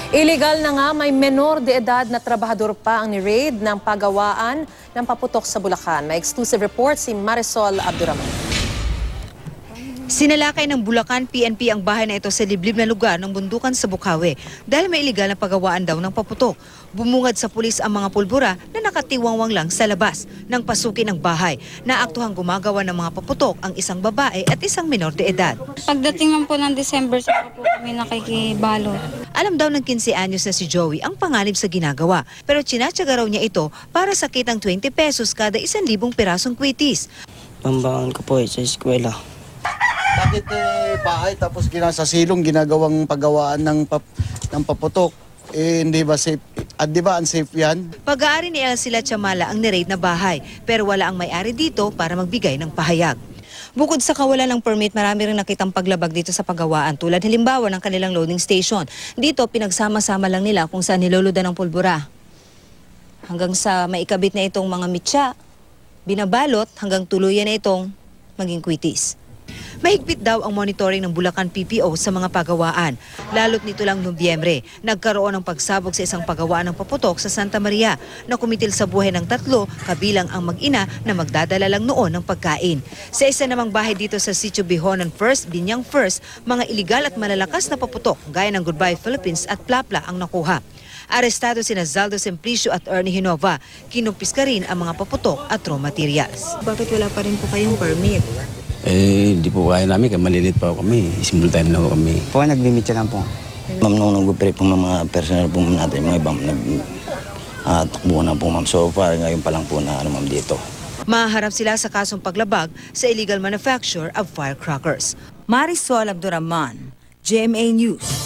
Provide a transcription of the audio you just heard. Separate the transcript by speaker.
Speaker 1: Illegal na nga may menor de edad na trabahador pa ang ni-raid ng pagawaan ng paputok sa Bulacan. May exclusive report si Marisol Abduraman.
Speaker 2: Sinalakay ng Bulacan PNP ang bahay na ito sa liblib na lugar ng bundukan sa Bukawi dahil may illegal na pagawaan daw ng paputok. Bumungad sa pulis ang mga pulbura na nakatiwangwang lang sa labas ng pasukin ng bahay. Naaktuhang gumagawa ng mga paputok ang isang babae at isang menor de edad.
Speaker 3: Pagdating man po ng December, saka po kami nakikibalo.
Speaker 2: Alam daw ng 15 anyos na si Joey ang panganib sa ginagawa, pero tsinatsaga raw niya ito para sa kitang 20 pesos kada 1,000 pirasong kwitis.
Speaker 4: Pambangon ko po sa eskwela.
Speaker 5: Bakit bahay tapos sa silong ginagawang paggawaan ng paputok? Hindi ba safe? At di ba unsafe yan?
Speaker 2: Pag-aari ni Elsila Chamala ang niraid na bahay, pero wala ang may-ari dito para magbigay ng pahayag. Bukod sa kawalan ng permit, marami rin nakitang paglabag dito sa pagawaan tulad halimbawa ng kanilang loading station. Dito, pinagsama-sama lang nila kung saan niluludan ng pulbura. Hanggang sa maikabit na itong mga mitya, binabalot hanggang tuluyan na itong maging kwitis. Mahigpit daw ang monitoring ng Bulacan PPO sa mga pagawaan. Lalo't nito lang Nobyembre, nagkaroon ng pagsabog sa isang pagawaan ng paputok sa Santa Maria na kumitil sa buhay ng 3, kabilang ang mag-ina na magdadala lang noon ng pagkain. Sa isa namang bahay dito sa Sitio Bihonan First, Binyang First, mga iligal at malalakas na paputok gaya ng Goodbye Philippines at Plapla ang nakuha. Arestado sina Zaldo Simplicio at Ernie Hinova. Kinumpiska rin ang mga paputok at raw materials. Bakit wala pa rin po kayong permit?
Speaker 4: Di po kaya namin, malilit pa kami. Simultan na kami.
Speaker 6: Po, nagbimitsa lang po.
Speaker 4: Ma'am, nung nag-operate po mga personal po natin, mga ibang nag-takbo na po, ma'am. So far, ngayon pa lang po na ma'am dito.
Speaker 2: Maharap sila sa kasong paglabag sa illegal manufacture of firecrackers. Marisol Abduraman, GMA News.